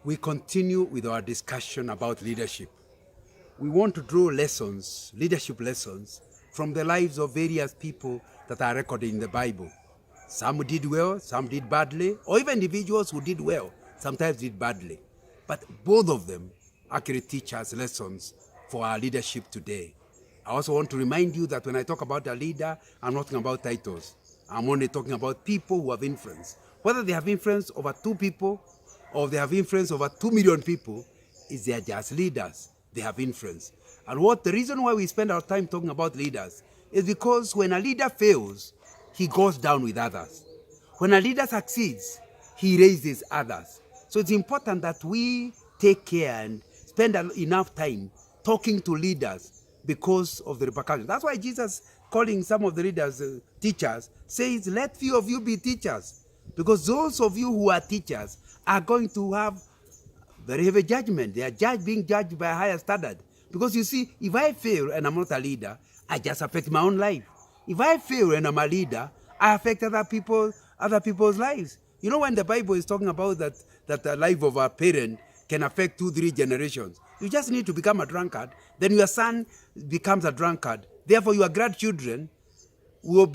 we continue with our discussion about leadership. We want to draw lessons, leadership lessons, from the lives of various people that are recorded in the Bible. Some did well, some did badly, or even individuals who did well, sometimes did badly. But both of them actually teach us lessons for our leadership today. I also want to remind you that when I talk about a leader, I'm not talking about titles. I'm only talking about people who have influence. Whether they have influence over 2 people or they have influence over 2 million people, is they are just leaders. They have influence. And the reason why we spend our time talking about leaders is because when a leader fails, he goes down with others. When a leader succeeds, he raises others. So it's important that we take care and spend enough time talking to leaders because of the repercussions. That's why Jesus, calling some of the leaders teachers, says, let few of you be teachers. Because those of you who are teachers are going to have very heavy judgment. They are being judged by a higher standard. Because you see, if I fail and I'm not a leader, I just affect my own life. If I fail and I'm a leader, I affect other people's lives. You know, when the Bible is talking about that the life of a parent can affect 2-3 generations, you just need to become a drunkard. Then your son becomes a drunkard. Therefore, your grandchildren will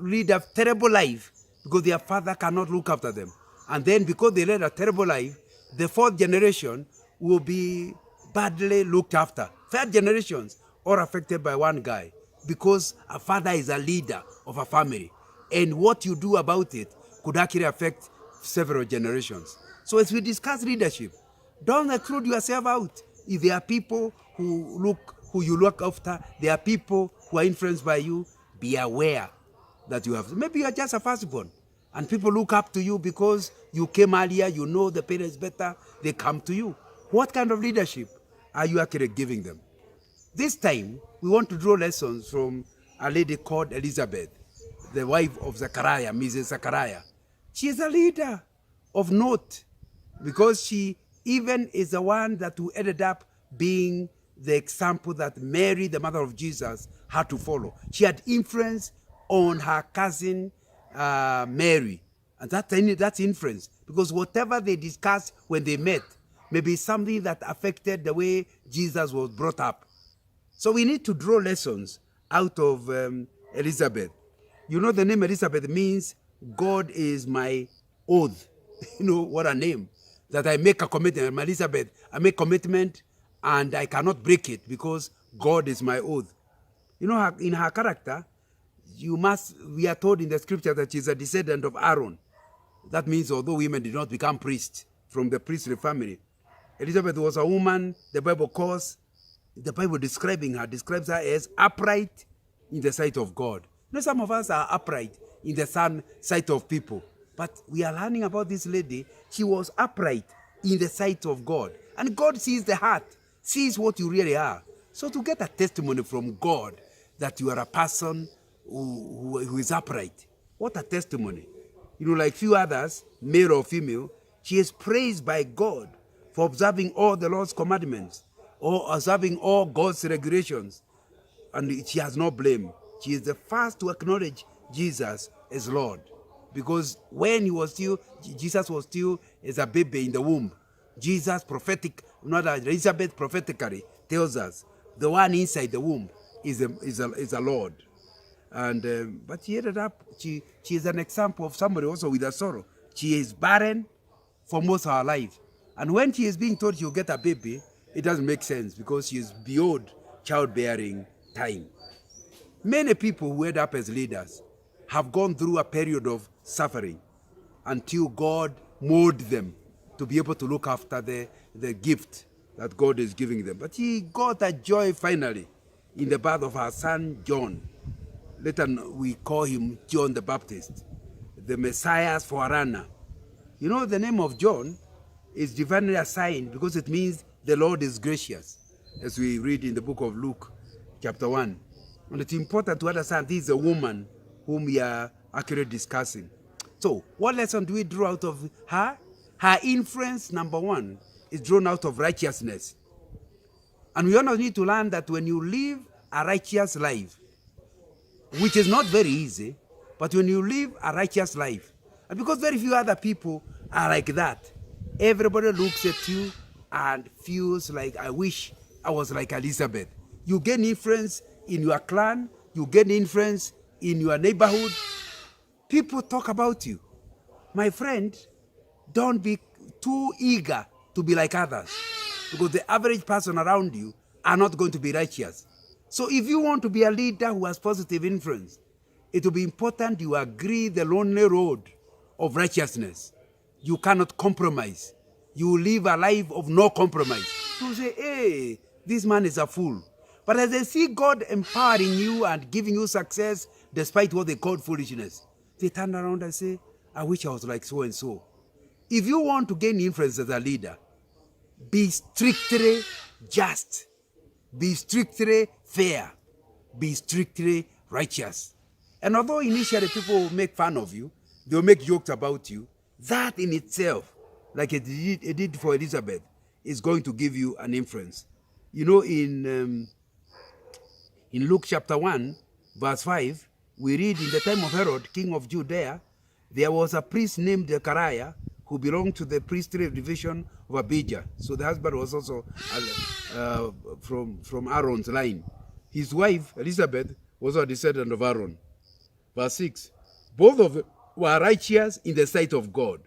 lead a terrible life because their father cannot look after them. And then because they led a terrible life, the 4th generation will be badly looked after. 3rd generations are affected by one guy because a father is a leader of a family. And what you do about it could actually affect several generations. So as we discuss leadership, don't exclude yourself out. If there are people who you look after, there are people who are influenced by you, be aware that you have. Maybe you are just a firstborn, and people look up to you because you came earlier, you know the parents better, they come to you. What kind of leadership are you actually giving them? This time, we want to draw lessons from a lady called Elizabeth, the wife of Zechariah, Mrs. Zechariah. She is a leader of note because she even is the one that who ended up being the example that Mary, the mother of Jesus, had to follow. She had influence on her cousin Mary. And that's influence, because whatever they discussed when they met may be something that affected the way Jesus was brought up. So we need to draw lessons out of Elizabeth. You know, the name Elizabeth means God is my oath. You know, what a name. That I make a commitment. I'm Elizabeth, I make commitment and I cannot break it because God is my oath. You know, in her character, we are told in the scripture that she's a descendant of Aaron. That means although women did not become priests from the priestly family, Elizabeth was a woman the Bible describes her as upright in the sight of God. You know, some of us are upright in the sight of people. But we are learning about this lady. She was upright in the sight of God. And God sees the heart, sees what you really are. So to get a testimony from God that you are a person who is upright, what a testimony. You know, like few others, male or female, she is praised by God for observing all the Lord's commandments or observing all God's regulations. And she has no blame. She is the first to acknowledge Jesus as Lord. Because when Jesus was still as a baby in the womb, Elizabeth prophetically tells us the one inside the womb is a Lord. And but she ended up, she is an example of somebody also with a sorrow. She is barren for most of her life. And when she is being told she'll get a baby, it doesn't make sense because she is beyond childbearing time. Many people who end up as leaders have gone through a period of suffering until God molded them to be able to look after the gift that God is giving them. But he got a joy finally in the birth of her son John. Later we call him John the Baptist, the Messiah's forerunner. You know, the name of John is divinely assigned because it means the Lord is gracious, as we read in the book of Luke, chapter 1. And it's important to understand this is a woman whom we are actually discussing. So, what lesson do we draw out of her? Her influence, number one, is drawn out of righteousness. And we also need to learn that when you live a righteous life, which is not very easy, but when you live a righteous life, and because very few other people are like that, Everybody looks at you and feels like, I wish I was like Elizabeth. You gain influence in your clan, you gain influence in your neighborhood. People talk about you. My friend, don't be too eager to be like others, because the average person around you are not going to be righteous. So if you want to be a leader who has positive influence, it will be important you agree the lonely road of righteousness. You cannot compromise. You live a life of no compromise. You say, hey, this man is a fool. But as they see God empowering you and giving you success despite what they call foolishness, they turn around and say, I wish I was like so-and-so. If you want to gain influence as a leader, be strictly just. Be strictly fair. Be strictly righteous. And although initially people will make fun of you, they'll make jokes about you, that in itself, like it did for Elizabeth, is going to give you an influence. You know, in Luke chapter 1, verse 5, we read, in the time of Herod, king of Judea, there was a priest named Zechariah who belonged to the priestly division of Abijah. So the husband was also from Aaron's line. His wife, Elizabeth, was a descendant of Aaron. Verse 6, both of them were righteous in the sight of God,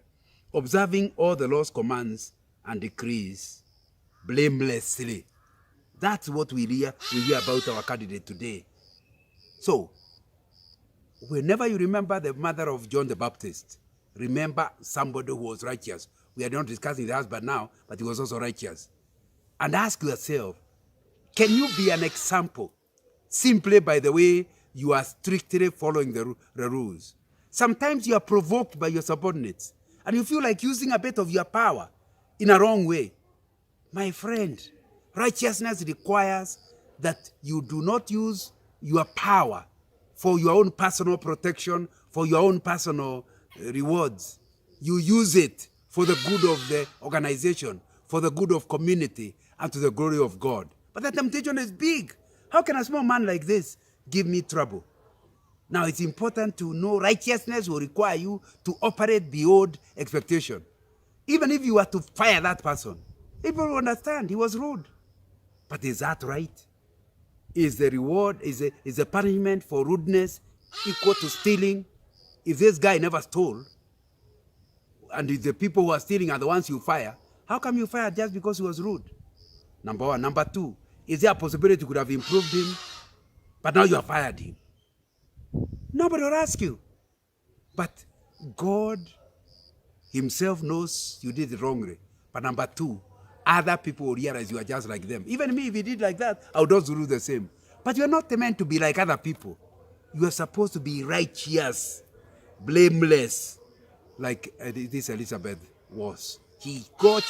observing all the law's commands and decrees blamelessly. That's what we hear about our candidate today. So, whenever you remember the mother of John the Baptist, remember somebody who was righteous. We are not discussing the husband now, but he was also righteous. And ask yourself, can you be an example simply by the way you are strictly following the rules? Sometimes you are provoked by your subordinates, and you feel like using a bit of your power in a wrong way. My friend, righteousness requires that you do not use your power for your own personal protection, for your own personal rewards. You use it for the good of the organization, for the good of community, and to the glory of God. But the temptation is big. How can a small man like this give me trouble? Now, it's important to know righteousness will require you to operate beyond expectation. Even if you were to fire that person, people will understand he was rude. But is that right? Is the reward, is the punishment for rudeness equal to stealing? If this guy never stole, and if the people who are stealing are the ones you fire, how come you fire just because he was rude? Number one. Number two, is there a possibility you could have improved him, but now you have fired him? Nobody will ask you. But God himself knows you did it wrongly. But number two, other people will realize you are just like them. Even me, if you did like that, I would also do the same. But you're not meant to be like other people. You are supposed to be righteous, blameless, like this Elizabeth was. She got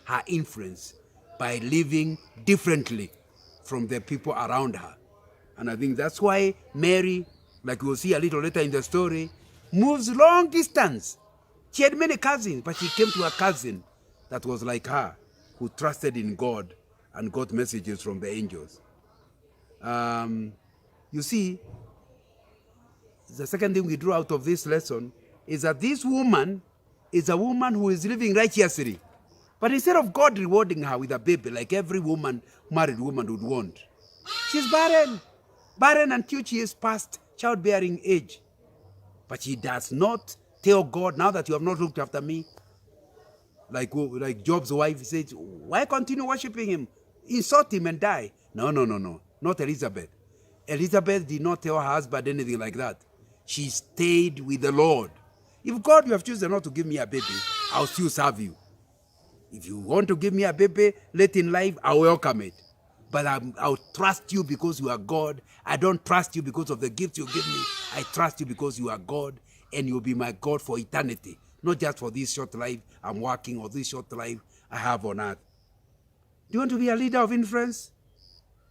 her influence by living differently from the people around her. And I think that's why Mary, like we'll see a little later in the story, moves long distance. She had many cousins, but she came to a cousin that was like her, who trusted in God and got messages from the angels. You see, the second thing we drew out of this lesson is that this woman is a woman who is living righteously. But instead of God rewarding her with a baby like every married woman would want, she's barren. Barren until she is past childbearing age. But she does not tell God, now that you have not looked after me, like Job's wife said, why continue worshiping him? Insult him and die. No. Not Elizabeth. Elizabeth did not tell her husband anything like that. She stayed with the Lord. If God, you have chosen not to give me a baby, I'll still serve you. If you want to give me a baby late in life, I'll welcome it. But I'll trust you because you are God. I don't trust you because of the gifts you give me. I trust you because you are God, and you'll be my God for eternity. Not just for this short life I'm working or this short life I have on earth. Do you want to be a leader of influence?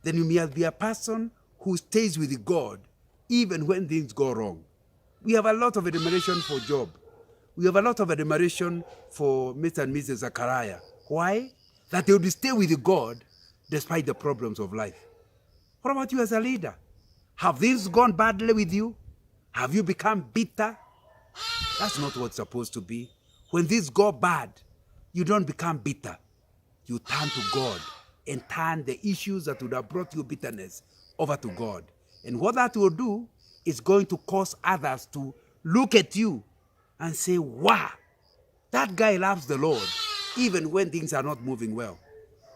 Then you must be a person who stays with God even when things go wrong. We have a lot of admiration for Job. We have a lot of admiration for Mr. and Mrs. Zechariah. Why? That they would stay with God despite the problems of life. What about you as a leader? Have things gone badly with you? Have you become bitter? That's not what's supposed to be. When things go bad, you don't become bitter. You turn to God and turn the issues that would have brought you bitterness over to God. And what that will do is going to cause others to look at you and say, wow, that guy loves the Lord, even when things are not moving well.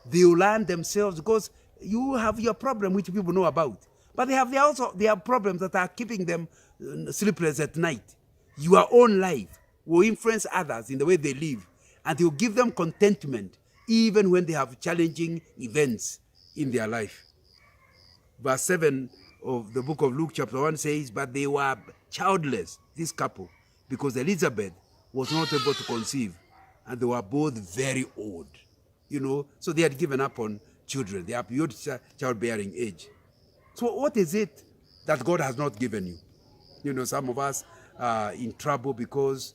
They will learn themselves, because you have your problem which people know about, but they have their problems that are keeping them sleepless at night. Your own life will influence others in the way they live, and it will give them contentment even when they have challenging events in their life. Verse 7 of the book of Luke chapter 1 says, but they were childless, this couple, because Elizabeth was not able to conceive, and they were both very old. So they had given up on children. They are beyond childbearing age. So what is it that God has not given you? Some of us are in trouble because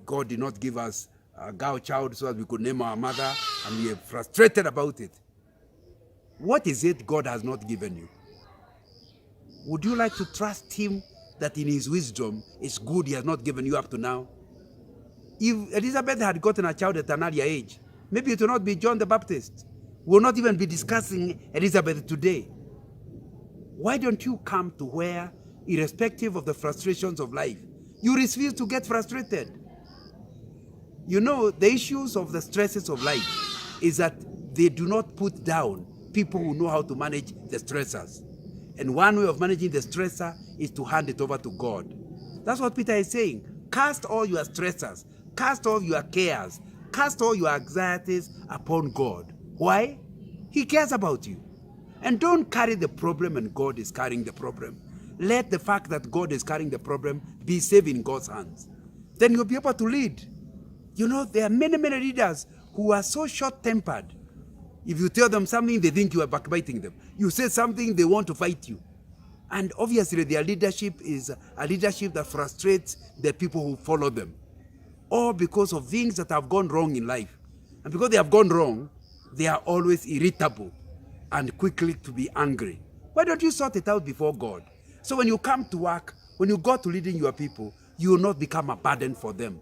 God did not give us a girl child so that we could name our mother, and we are frustrated about it. What is it God has not given you? Would you like to trust him that in his wisdom it's good he has not given you up to now? If Elizabeth had gotten a child at an earlier age, maybe it will not be John the Baptist. We'll not even be discussing Elizabeth today. Why don't you come to where, irrespective of the frustrations of life, you refuse to get frustrated? The issues of the stresses of life is that they do not put down people who know how to manage the stressors. And one way of managing the stressor is to hand it over to God. That's what Peter is saying. Cast all your stressors, cast all your cares, cast all your anxieties upon God. Why? He cares about you. And don't carry the problem and God is carrying the problem. Let the fact that God is carrying the problem be safe in God's hands. Then you'll be able to lead. There are many, many leaders who are so short-tempered. If you tell them something, they think you are backbiting them. You say something, they want to fight you. And obviously their leadership is a leadership that frustrates the people who follow them. All because of things that have gone wrong in life. And because they have gone wrong, they are always irritable and quickly to be angry. Why don't you sort it out before God? So when you come to work, when you go to leading your people, you will not become a burden for them.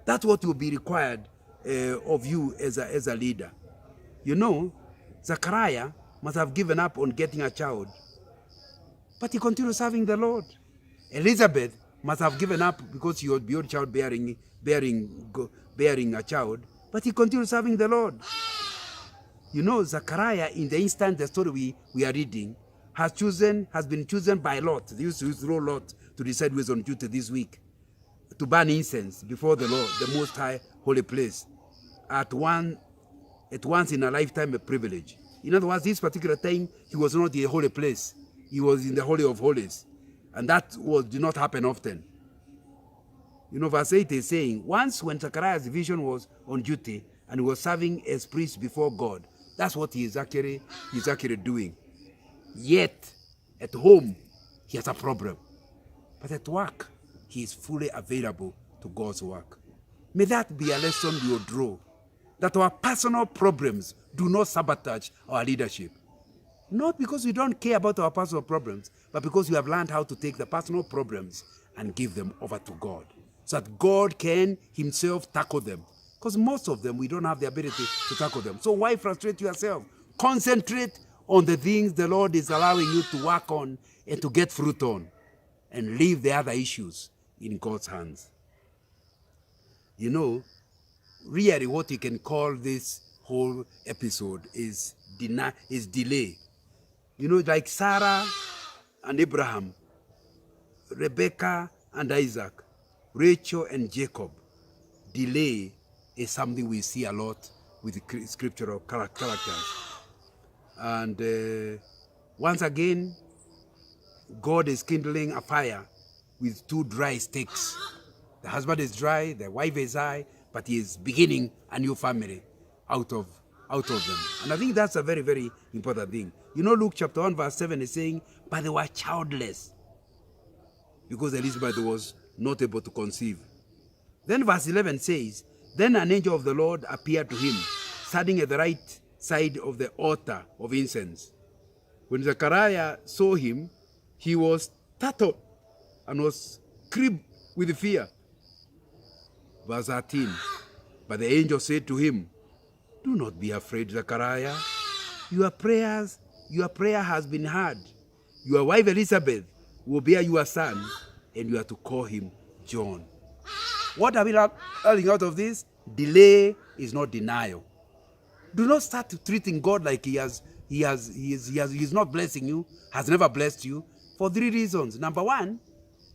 That's what will be required of you as a leader. Zechariah must have given up on getting a child, but he continued serving the Lord. Elizabeth must have given up because she was beyond childbearing, bearing a child, but he continued serving the Lord. Zechariah, in the instant the story we are reading, has been chosen by Lot. They used to use Lot to decide who is on duty this week, to burn incense before the Lord, the Most High holy place, at once in a lifetime a privilege. In other words, this particular time, he was not in the holy place. He was in the Holy of Holies. And that did not happen often. Verse 8 is saying, once when Zechariah's vision was on duty and he was serving as priest before God, that's what he's actually doing. Yet, at home, he has a problem. But at work, he is fully available to God's work. May that be a lesson we will draw, that our personal problems do not sabotage our leadership. Not because we don't care about our personal problems, but because we have learned how to take the personal problems and give them over to God, so that God can himself tackle them. Because most of them, we don't have the ability to tackle them. So why frustrate yourself? Concentrate on the things the Lord is allowing you to work on and to get fruit on, and leave the other issues in God's hands. Really what you can call this whole episode is delay. Like Sarah and Abraham, Rebecca and Isaac, Rachel and Jacob. Delay is something we see a lot with the scriptural characters. And once again, God is kindling a fire with two dry sticks. The husband is dry, the wife is dry, but he is beginning a new family out of them. And I think that's a very, very important thing. Luke chapter 1 verse 7 is saying, but they were childless because Elizabeth was not able to conceive. Then verse 11 says, then an angel of the Lord appeared to him, standing at the right side of the altar of incense. When Zechariah saw him, he was startled and was gripped with fear. Verse 13, But the angel said to him, "Do not be afraid, Zechariah. Your prayer has been heard. Your wife Elizabeth will bear you a son, and you are to call him John." What are we learning out of this? Delay is not denial. Do not start treating God like he is not blessing you, has never blessed you, for 3 reasons. Number 1,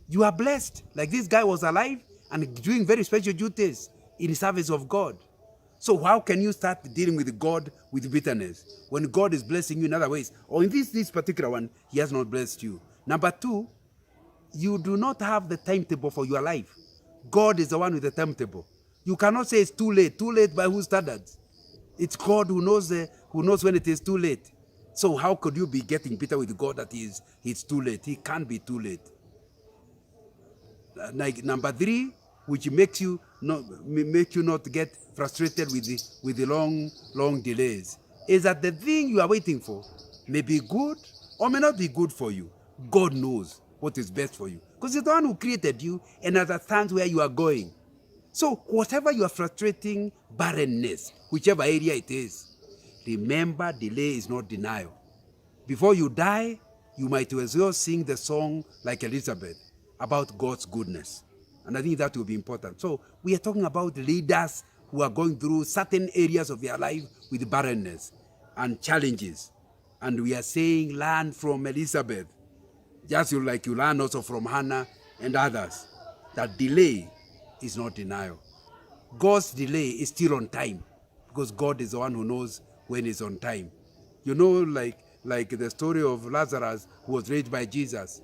you are blessed. Like this guy was alive and doing very special duties in service of God. So how can you start dealing with God with bitterness when God is blessing you in other ways? Or in this particular one, he has not blessed you. Number 2, you do not have the timetable for your life. God is the one with the timetable. You cannot say it's too late. Too late by whose standards? It's God who knows when it is too late. So how could you be getting bitter with God that it's too late? He can't be too late. Like number 3, which makes you not get frustrated with the long delays, is that the thing you are waiting for may be good or may not be good for you. God knows what is best for you, because he's the one who created you and understands where you are going. So whatever you are frustrating, barrenness, whichever area it is, remember, delay is not denial. Before you die, you might as well sing the song like Elizabeth about God's goodness. And I think that will be important. So we are talking about leaders who are going through certain areas of their life with barrenness and challenges. And we are saying, learn from Elizabeth, just like you learn also from Hannah and others, that delay is not denial. God's delay is still on time, because God is the one who knows when it's on time. You know, like the story of Lazarus, who was raised by Jesus.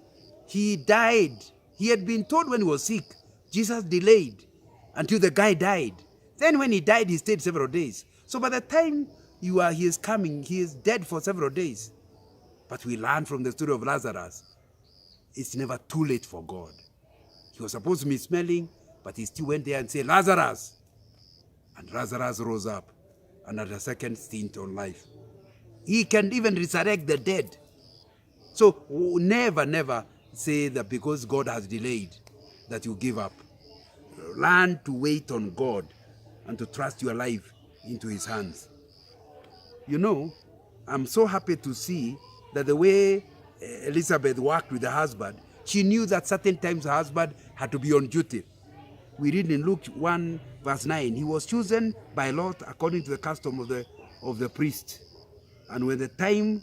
He died. He had been told when he was sick. Jesus delayed until the guy died. Then when he died, he stayed several days. So by the time he is coming, he is dead for several days. But we learn from the story of Lazarus, it's never too late for God. He was supposed to be smelling, but he still went there and said, "Lazarus." And Lazarus rose up and had a second stint on life. He can even resurrect the dead. So never say that because God has delayed that you give up. Learn to wait on God and to trust your life into his hands. You know, I'm so happy to see that the way Elizabeth worked with her husband, she knew that certain times her husband had to be on duty. We read in Luke 1 verse 9, he was chosen by lot according to the custom of the priest. And when the time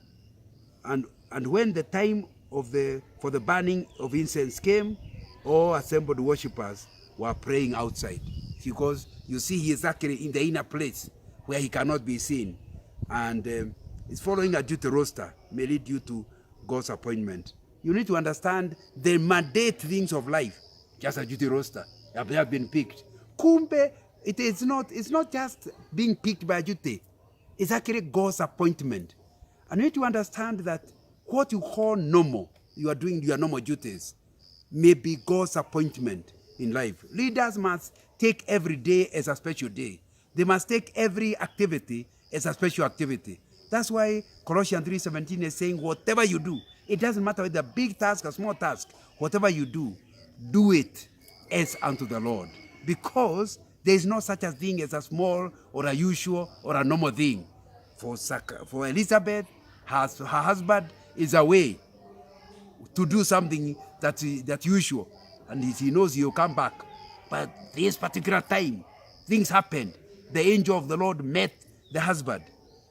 for the burning of incense came, all assembled worshippers were praying outside, because you see he is actually in the inner place where he cannot be seen, and is following a duty roster may lead you to God's appointment. You need to understand the mandate things of life, just a duty roster. You have been picked. Kumbe, it's not just being picked by a duty. It's actually God's appointment. And you need to understand that what you call normal, you are doing your normal duties, may be God's appointment in life. Leaders must take every day as a special day. They must take every activity as a special activity. That's why Colossians 3:17 is saying, whatever you do, it doesn't matter whether a big task or small task, whatever you do, do it as unto the Lord. Because there is no such a thing as a small or a usual or a normal thing. For Elizabeth, her husband is away to do something that's usual, and he knows he'll come back. But this particular time, things happened. The angel of the Lord met the husband.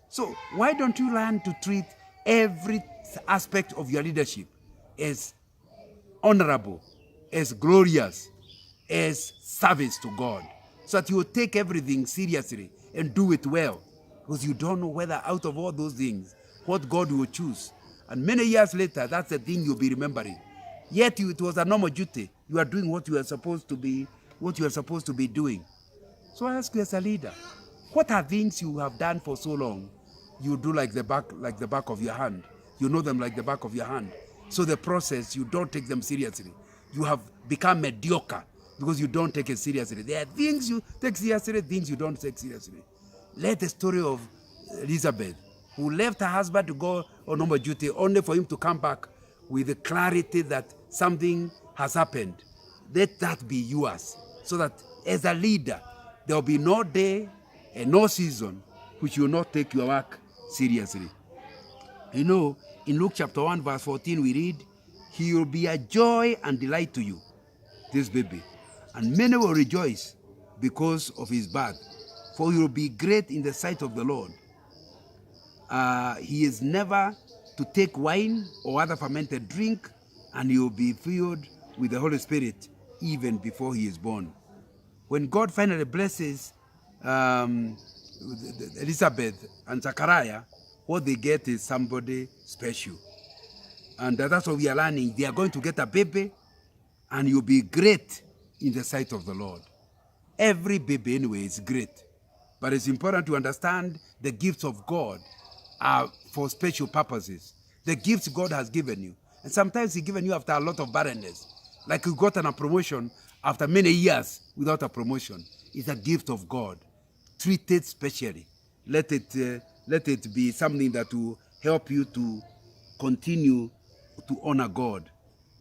So why don't you learn to treat every aspect of your leadership as honorable, as glorious, as service to God, so that you will take everything seriously and do it well, because you don't know whether out of all those things, what God will choose. And many years later, that's the thing you'll be remembering. Yet it was a normal duty. You are doing what you are supposed to be doing. So I ask you as a leader, what are things you have done for so long? You do like the back of your hand. You know them like the back of your hand. So the process, you don't take them seriously. You have become mediocre because you don't take it seriously. There are things you take seriously, things you don't take seriously. Let the story of Elizabeth, who left her husband to go on normal duty only for him to come back with the clarity that something has happened. Let that be yours, so that as a leader, There will be no day and no season which you will not take your work seriously. You know, in Luke chapter 1 verse 14 we read, he will be a joy and delight to you, this baby, and many will rejoice because of his birth, for he will be great in the sight of the Lord. He is never to take wine or other fermented drink, and he will be filled with the Holy Spirit even before he is born. When God finally blesses Elizabeth and Zachariah, what they get is somebody special. And that's what we are learning. They are going to get a baby, and you'll be great in the sight of the Lord. Every baby anyway is great. But it's important to understand the gifts of God are for special purposes. The gifts God has given you. And sometimes He's given you after a lot of barrenness. Like you got a promotion after many years without a promotion. It's a gift of God. Treat it specially. Let it be something that will help you to continue to honor God.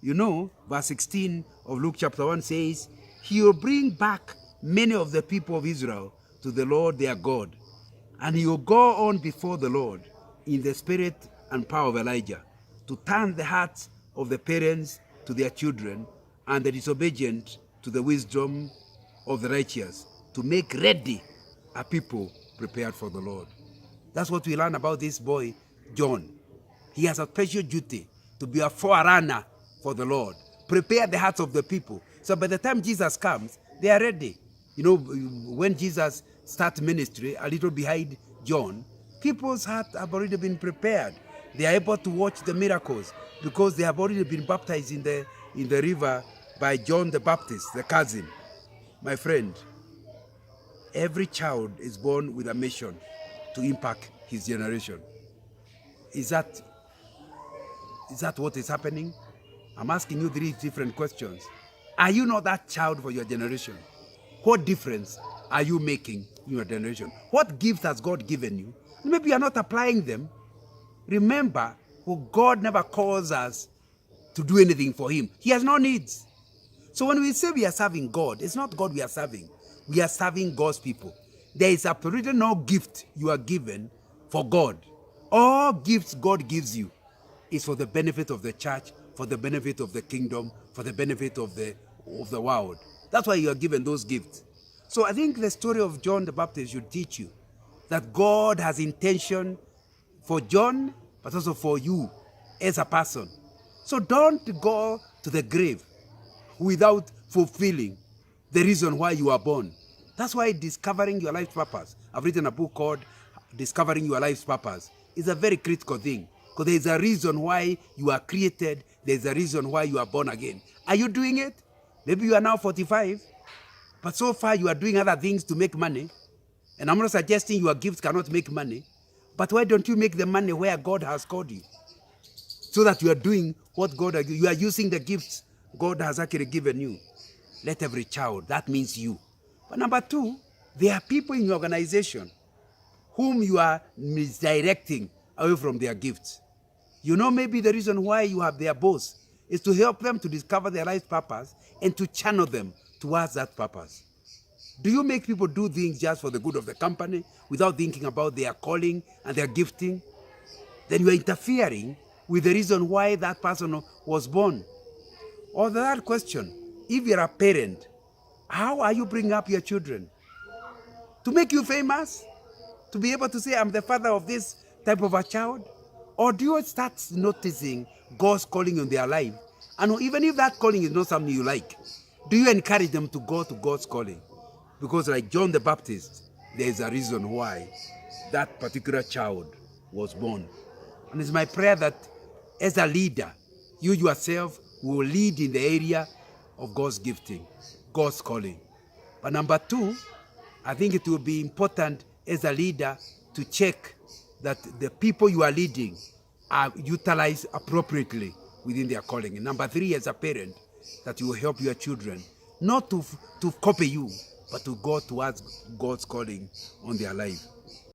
You know, verse 16 of Luke chapter 1 says, he will bring back many of the people of Israel to the Lord their God, and he will go on before the Lord in the spirit and power of Elijah, to turn the hearts of the parents to their children, and the disobedient to the wisdom of the righteous, to make ready a people prepared for the Lord. That's what we learn about this boy, John. He has a special duty to be a forerunner for the Lord. Prepare the hearts of the people. So by the time Jesus comes, they are ready. You know, when Jesus starts ministry, a little behind John, people's hearts have already been prepared. They are able to watch the miracles because they have already been baptized in the river by John the Baptist, the cousin. My friend, every child is born with a mission to impact his generation. Is that what is happening? I'm asking you 3 different questions. Are you not that child for your generation? What difference are you making in your generation? What gifts has God given you? Maybe you are not applying them. Remember, God never calls us to do anything for Him. He has no needs. So when we say we are serving God, it's not God we are serving. We are serving God's people. There is absolutely no gift you are given for God. All gifts God gives you is for the benefit of the church, for the benefit of the kingdom, for the benefit of the world. That's why you are given those gifts. So I think the story of John the Baptist should teach you that God has intention for John, but also for you as a person. So don't go to the grave without fulfilling the reason why you are born. That's why discovering your life's purpose. I've written a book called Discovering Your Life's Purpose. It's a very critical thing because there's a reason why you are created. There's a reason why you are born again. Are you doing it? Maybe you are now 45, but so far you are doing other things to make money. And I'm not suggesting your gifts cannot make money, but why don't you make the money where God has called you? So that you are doing what God has, you are using the gifts God has actually given you. Let every child, that means you. But number 2, there are people in your organization whom you are misdirecting away from their gifts. You know, maybe the reason why you have their boss is to help them to discover their life's purpose and to channel them towards that purpose. Do you make people do things just for the good of the company without thinking about their calling and their gifting? Then you are interfering with the reason why that person was born. Or the third question, if you're a parent, how are you bringing up your children? To make you famous? To be able to say, I'm the father of this type of a child? Or do you start noticing God's calling on their life? And even if that calling is not something you like, do you encourage them to go to God's calling? Because like John the Baptist, there is a reason why that particular child was born. And it's my prayer that as a leader, you yourself will lead in the area of God's gifting, God's calling. But number 2, I think it will be important as a leader to check that the people you are leading are utilized appropriately within their calling. And number 3, as a parent, that you will help your children not to copy you, but to go towards God's calling on their life.